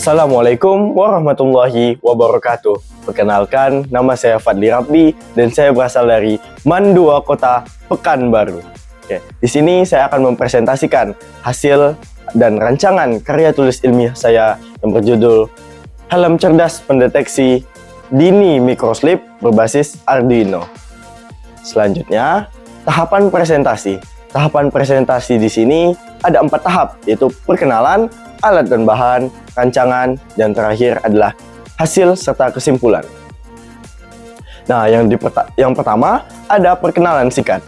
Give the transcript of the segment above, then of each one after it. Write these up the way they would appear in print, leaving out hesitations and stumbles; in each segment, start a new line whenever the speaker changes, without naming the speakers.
Assalamualaikum warahmatullahi wabarakatuh. Perkenalkan, nama saya Fadli Rabbi dan saya berasal dari Mandua Kota Pekanbaru. Oke, di sini saya akan mempresentasikan hasil dan rancangan karya tulis ilmiah saya yang berjudul Helm Cerdas Pendeteksi Dini Microslip berbasis Arduino. Selanjutnya, tahapan presentasi. Tahapan presentasi di sini ada 4 tahap, yaitu perkenalan, alat dan bahan, rancangan, dan terakhir adalah hasil serta kesimpulan. Nah, yang pertama ada perkenalan singkat.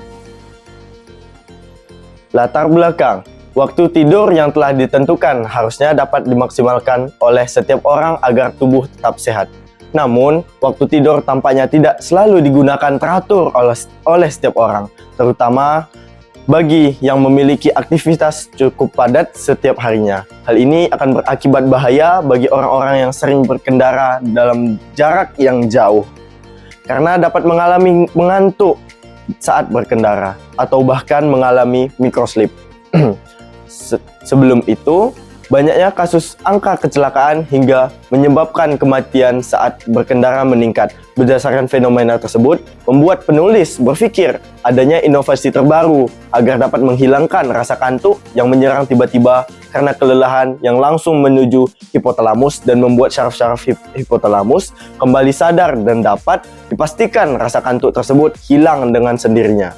Latar belakang. Waktu tidur yang telah ditentukan harusnya dapat dimaksimalkan oleh setiap orang agar tubuh tetap sehat. Namun, waktu tidur tampaknya tidak selalu digunakan teratur oleh setiap orang, terutama bagi yang memiliki aktivitas cukup padat setiap harinya. Hal ini akan berakibat bahaya bagi orang-orang yang sering berkendara dalam jarak yang jauh, karena dapat mengalami mengantuk saat berkendara atau bahkan mengalami microslip. Sebelum itu, banyaknya kasus angka kecelakaan hingga menyebabkan kematian saat berkendara meningkat. Berdasarkan fenomena tersebut, membuat penulis berpikir adanya inovasi terbaru agar dapat menghilangkan rasa kantuk yang menyerang tiba-tiba karena kelelahan yang langsung menuju hipotalamus dan membuat syaraf-syaraf hipotalamus kembali sadar dan dapat dipastikan rasa kantuk tersebut hilang dengan sendirinya,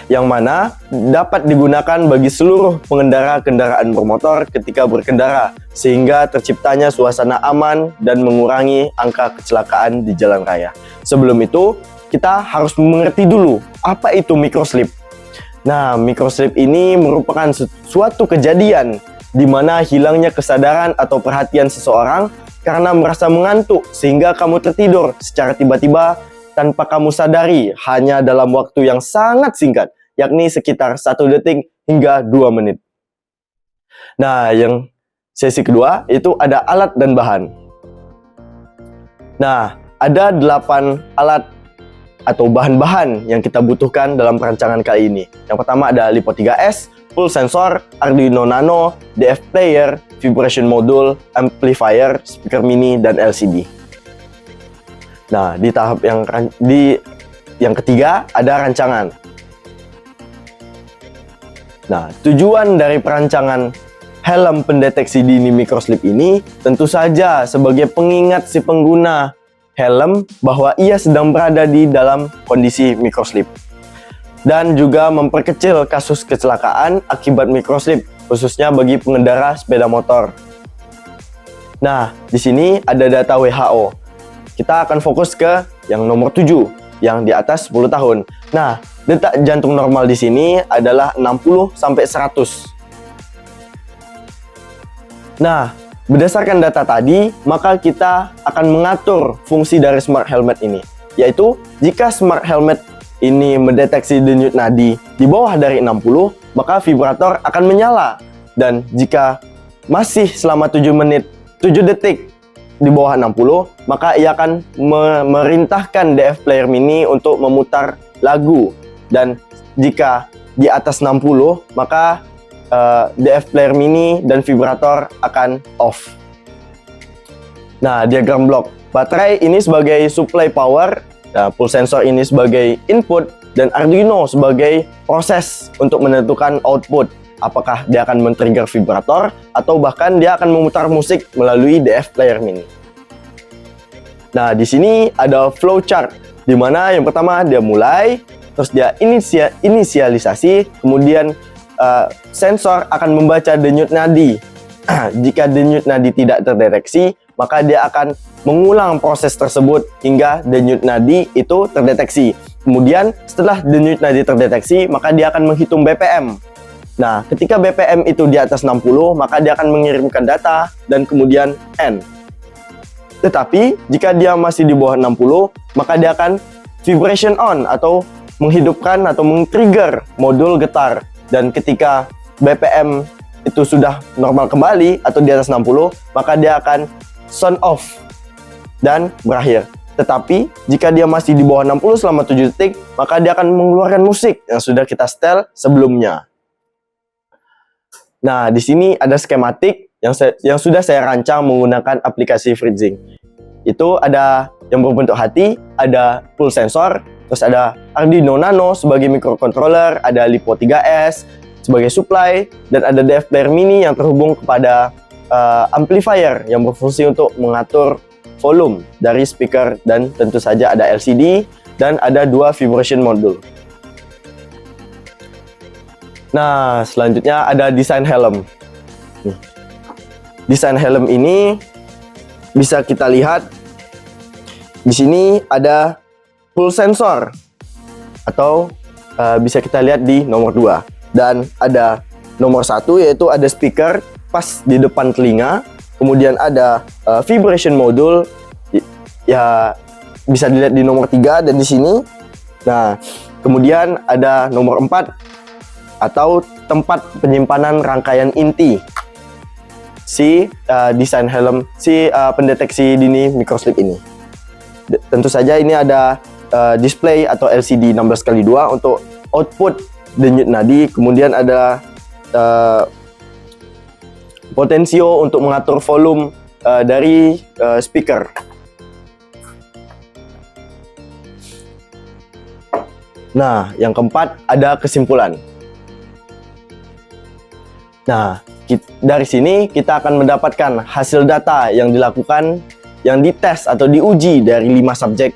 yang mana dapat digunakan bagi seluruh pengendara kendaraan bermotor ketika berkendara, sehingga terciptanya suasana aman dan mengurangi angka kecelakaan di jalan raya. Sebelum itu, kita harus mengerti dulu apa itu microslip. Nah, microslip ini merupakan suatu kejadian di mana hilangnya kesadaran atau perhatian seseorang karena merasa mengantuk sehingga kamu tertidur secara tiba-tiba tanpa kamu sadari hanya dalam waktu yang sangat singkat, yakni sekitar 1 detik hingga 2 menit. Nah, yang sesi kedua itu ada alat dan bahan. Nah, ada 8 alat atau bahan-bahan yang kita butuhkan dalam perancangan kali ini. Yang pertama ada LiPo 3S, full sensor, Arduino Nano, DF player, vibration module, amplifier, speaker mini, dan LCD. Nah, di tahap yang ketiga ada rancangan. Nah, tujuan dari perancangan helm pendeteksi dini microslip ini tentu saja sebagai pengingat si pengguna helm bahwa ia sedang berada di dalam kondisi microslip, dan juga memperkecil kasus kecelakaan akibat microslip, khususnya bagi pengendara sepeda motor. Nah, di sini ada data WHO. Kita akan fokus ke yang nomor 7, yang di atas 10 tahun. Nah, detak jantung normal di sini adalah 60 sampai 100. Nah, berdasarkan data tadi, maka kita akan mengatur fungsi dari smart helmet ini, yaitu jika smart helmet ini mendeteksi denyut nadi di bawah dari 60, maka vibrator akan menyala, dan jika masih selama 7 detik di bawah 60, maka ia akan memerintahkan DF player mini untuk memutar lagu, dan jika di atas 60, maka DF player mini dan vibrator akan off. Nah, diagram blok. Baterai ini sebagai supply power, full sensor ini sebagai input, dan Arduino sebagai proses untuk menentukan output. Apakah dia akan men-trigger vibrator atau bahkan dia akan memutar musik melalui DF player mini. Nah, di sini ada flowchart, di mana yang pertama dia mulai, terus dia inisialisasi, kemudian sensor akan membaca denyut nadi. Jika denyut nadi tidak terdeteksi, maka dia akan mengulang proses tersebut hingga denyut nadi itu terdeteksi. Kemudian setelah denyut nadi terdeteksi, maka dia akan menghitung BPM. Nah, ketika BPM itu di atas 60, maka dia akan mengirimkan data dan kemudian N. Tetapi jika dia masih di bawah 60, maka dia akan vibration on atau menghidupkan atau men-trigger modul getar. Dan ketika BPM itu sudah normal kembali atau di atas 60, maka dia akan sound off dan berakhir. Tetapi jika dia masih di bawah 60 selama 7 detik, maka dia akan mengeluarkan musik yang sudah kita setel sebelumnya. Nah, di sini ada skematik yang sudah saya rancang menggunakan aplikasi FreeZing. Itu ada yang berbentuk hati, ada full sensor, terus ada Arduino Nano sebagai microcontroller, ada Lipo 3S sebagai supply, dan ada DF Player Mini yang terhubung kepada amplifier yang berfungsi untuk mengatur volume dari speaker, dan tentu saja ada LCD dan ada 2 vibration module. Nah, selanjutnya ada desain helm. Nih. Desain helm ini bisa kita lihat di sini ada full sensor, atau bisa kita lihat di nomor 2, dan ada nomor 1 yaitu ada speaker pas di depan telinga, kemudian ada vibration module ya bisa dilihat di nomor 3 dan di sini. Nah, kemudian ada nomor 4 atau tempat penyimpanan rangkaian inti si desain helm, si pendeteksi dini microslip ini. Tentu saja ini ada display atau LCD 16x2 untuk output denyut nadi, kemudian ada potensio untuk mengatur volume dari speaker. Nah, yang keempat ada kesimpulan. Nah, dari sini kita akan mendapatkan hasil data yang dilakukan, yang dites atau diuji dari 5 subjek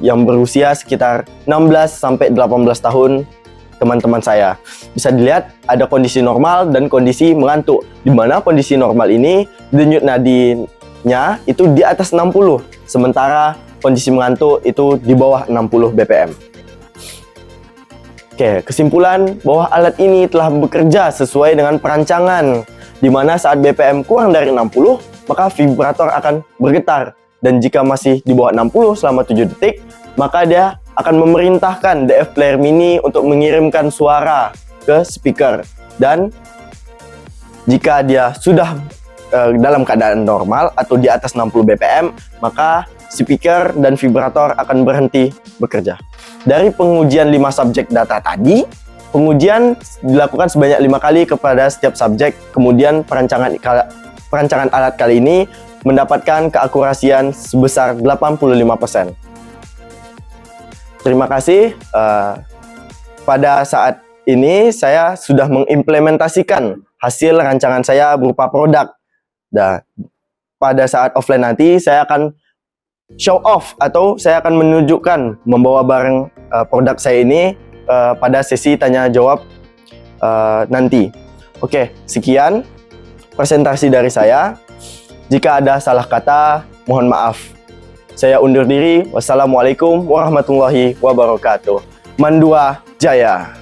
yang berusia sekitar 16 sampai 18 tahun teman-teman saya. Bisa dilihat ada kondisi normal dan kondisi mengantuk, di mana kondisi normal ini denyut nadinya itu di atas 60, sementara kondisi mengantuk itu di bawah 60 BPM. Oke, kesimpulan bahwa alat ini telah bekerja sesuai dengan perancangan, di mana saat BPM kurang dari 60, maka vibrator akan bergetar. Dan jika masih di bawah 60 selama 7 detik, maka dia akan memerintahkan DF Player Mini untuk mengirimkan suara ke speaker. Dan jika dia sudah dalam keadaan normal atau di atas 60 BPM, maka speaker dan vibrator akan berhenti bekerja. Dari pengujian 5 subjek data tadi, pengujian dilakukan sebanyak 5 kali kepada setiap subjek. Kemudian perancangan alat kali ini mendapatkan keakurasian sebesar 85%. Terima kasih. Pada saat ini saya sudah mengimplementasikan hasil rancangan saya berupa produk. Dan pada saat offline nanti saya akan show off atau saya akan menunjukkan membawa barang produk saya ini pada sesi tanya jawab nanti. Oke, sekian presentasi dari saya. Jika ada salah kata, mohon maaf. Saya undur diri. Wassalamualaikum warahmatullahi wabarakatuh. Mandua Jaya.